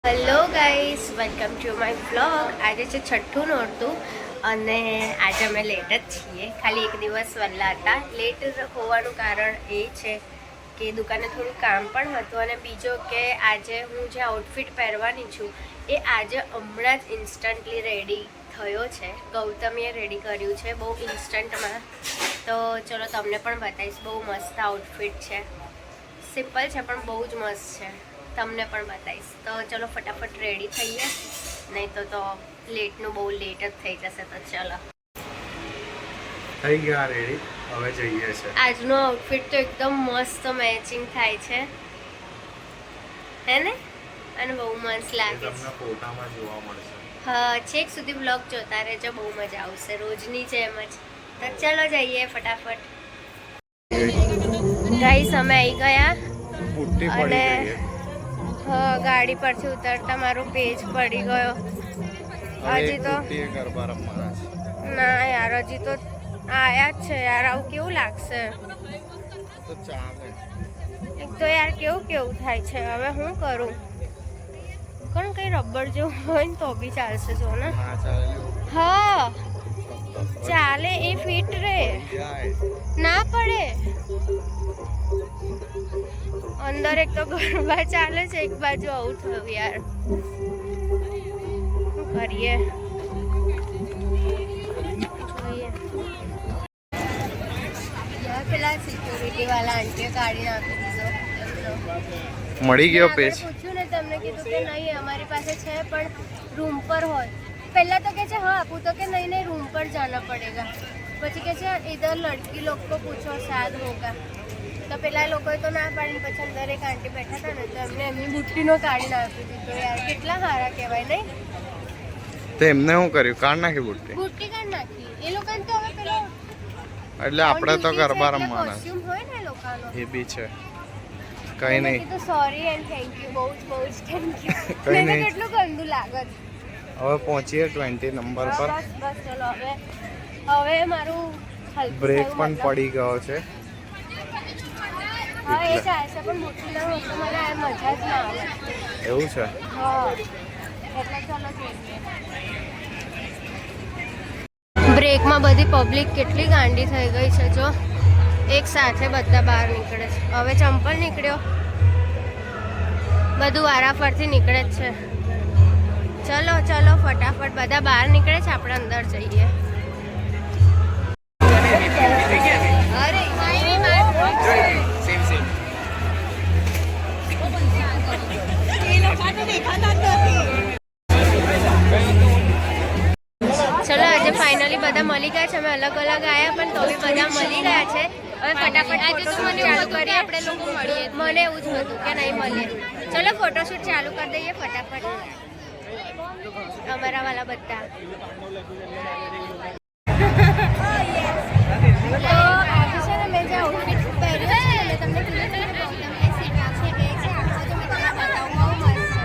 Hello guys, welcome to my vlog. આજે છે છઠ્ઠું નોરતું અને આજે અમે લેટ જ છીએ. ખાલી એક દિવસ વહેલા હતા. લેટ હોવાનું કારણ એ છે કે દુકાને થોડું કામ પણ હતું અને બીજો કે આજે હું જે આઉટફિટ પહેરવાની છું એ આજે હમણાં જ ઇન્સ્ટન્ટલી રેડી થયો છે. ગૌતમીએ રેડી કર્યું છે બહુ ઇન્સ્ટન્ટમાં. તો ચલો તમને પણ બતાવીશ. બહુ મસ્ત આઉટફિટ છે. સિમ્પલ છે પણ બહુ જ મસ્ત છે. તમને પણ બતાવીશ. તો ચલો ફટાફટ રેડી થઈએ, નહીં તો લેટનું બહુ લેટ જ થઈ જશે. તો ચલો થઈ ગયા રેડી, હવે જઈએ છે. આજનો આઉટફિટ તો એકદમ મસ્ત મેચિંગ થાય છે, હે ને? અને બહુ મસ્ત લાગે છે. તમને ફોટામાં જોવા મળશે. હા, છેક સુધી બ્લોગ જોતા રહેજો, બહુ મજા આવશે. રોજની જેમ જ. તો ચલો જઈએ ફટાફટ. ગાઈસ, અમે આવી ગયા પુટ્ટી પડી અને ગઈ. હા, ગાડી પરથી ઉતરતા મારો પેજ પડી ગયો. હજી તો ગરબા રમવાના છે. ના યાર, હજી તો આયા જ છે યાર. આવું કેવું લાગશે? તો ચાલે. એક તો યાર કેવું થાય છે. હવે હું કરું? પણ કઈ રબર જેવું હોય ને તો બી ચાલશે. જો ને, ના ચાલે. હા ચાલે. એ ફિટ રે, ના પડે. અંદર એક તો ગરબા ચાલે છે, એક બાજુ આવું થયું યાર. શું કરીએ? જોઈએ. પેલા સિક્યુરિટી વાળા આંટીએ કાઢી નાખી દીધો. મળી ગયો પેજ. પૂછ્યું ને, તમને કીધું કે નહીં અમારી પાસે છે પણ રૂમ પર હોય. પહેલા તો કે છે હા આપું, તો કે નહીં રૂમ પર જાના પડેગા. પછી કે છે ઇધર લડકી લોગ કો પૂછો શાયદ હોગા. તો પેલા લોકોએ તો ના પાડીને પછી અંદર એક આંટી બેઠા હતા ને, તો એમને એમની બુટ્ટીનો કાઢી નાખી દીધો. યાર કેટલા સારા કહેવાય નહીં? તો એમને શું કર્યું? કાઢ નાખી બુટ્ટી કાઢી નાખી. એ લોકોને તો હવે પેલો એટલે આપણે તો ગરબા રમવાના કોસ્ટ્યુમ હોય ને એ લોકોનો. એ બી છે. કઈ નહીં. તો સોરી એન્ડ થેન્ક યુ. બહુ જ થેન્ક યુ. કઈ નહીં. કેટલું ગંદુ લાગે. હવે પહોંચીએ 20 નંબર પર. બસ ચલો હવે મારું બ્રેક પણ પડી ગયો છે. હા, એ જાય છે પણ મોટી ના હોય તો મને આ મજા જ ના આવે. એવું છે? હા, એટલે ચલો જોઈએ. બ્રેકમાં બધી પબ્લિક કેટલી ગાંડી થઈ ગઈ છે. જો એક સાથે બધા બહાર નીકળે છે. હવે ચંપલ નીકળ્યો, બધું વારાફરથી નીકળે જ છે. ચલો ફટાફટ બધા બહાર નીકળે છે, આપણે અંદર જઈએ. અરે ચલો, આજે ફાઇનલી બધા મળી ગયા છે. અમે અલગ આવ્યા પણ તો બી બધા મળી ગયા છે. હવે ફટાફટ ફોટોશૂટ ચાલુ કરીએ. આપણે લોકો મળીએ. મને એવું જ હતું કે નહીં મળીએ. ચલો ફોટોશૂટ ચાલુ કરી દઈએ ફટાફટ. અમારા વાલા બધા. તો આજે છે ને મેં જે આઉટફિટ પહેર્યું છે ને, તમને કીધું કે ગૌતમીએ સીવ્યા છે. એ છે આખો, તો મેં તમને બતાવું. બહુ મસ્ત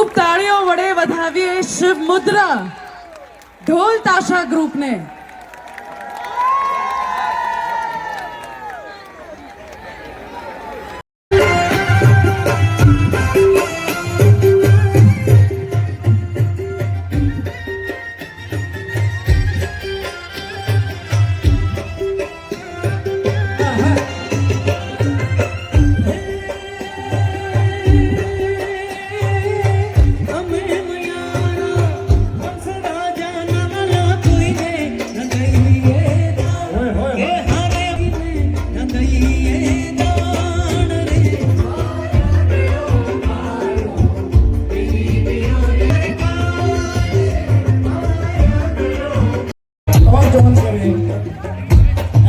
ખૂબ તાળીઓ વડે વધાવીએ શિવ મુદ્રા ઢોલ તાશા ગ્રુપને.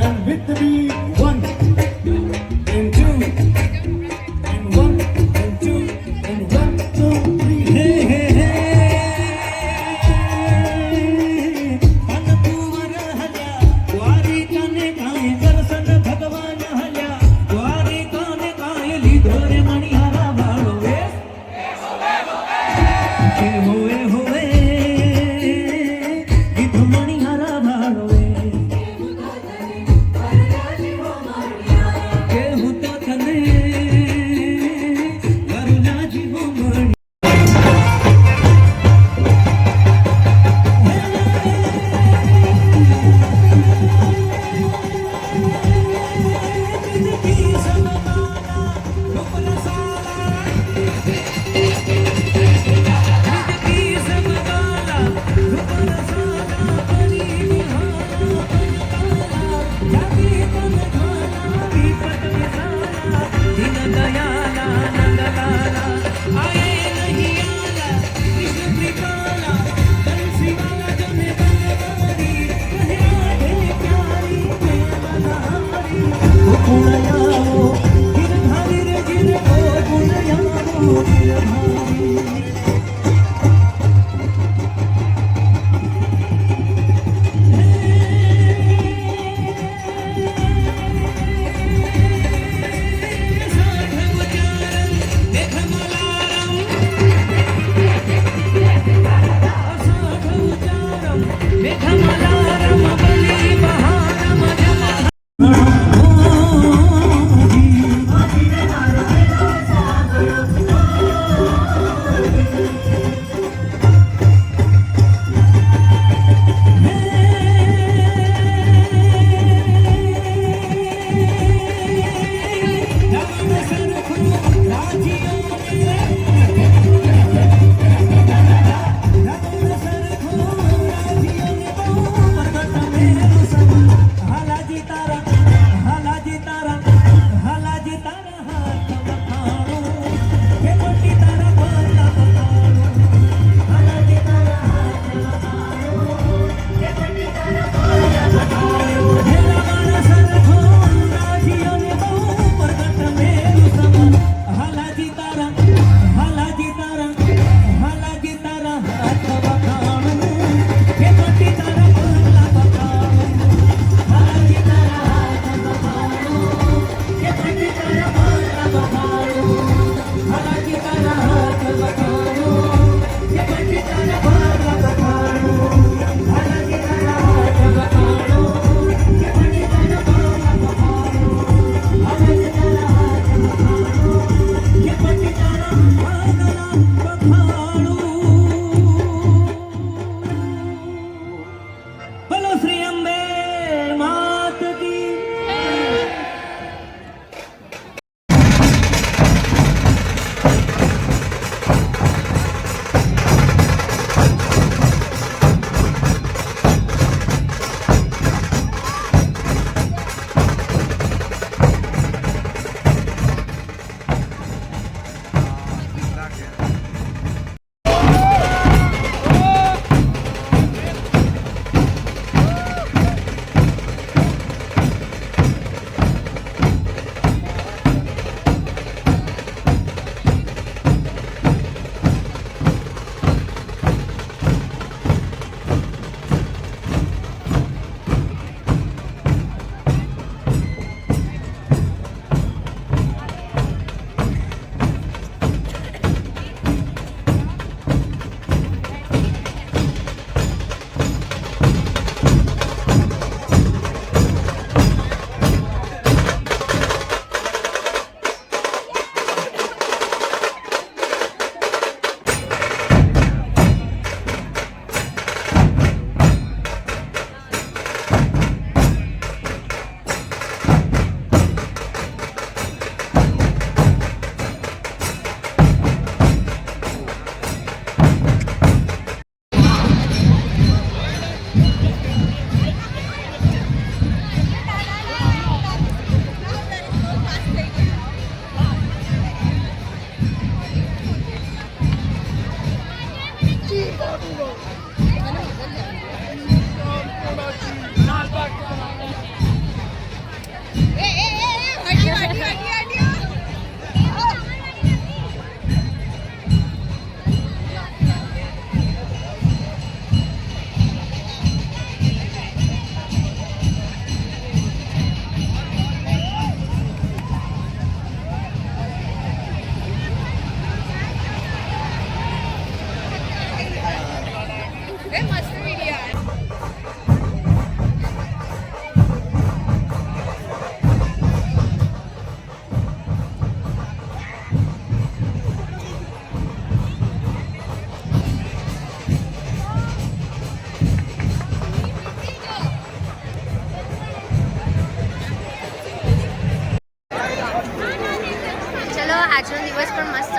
And with the beat, 1 and 2 and 1 and 2 and 1, 2, 3. Hey, hey, hey. Anapur halya, wari kane kaye darshan Bhagwan halya, wari kane kaye lidhore manihara valo ve. Ke hoye hoye, lidho manihara valo ve.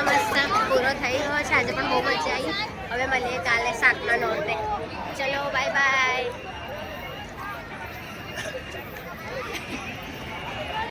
મસ્ત પૂરો થઈ ગયો છે. આજે પણ બહુ મજા આવી. હવે મળીએ કાલે 7મા નોરતે.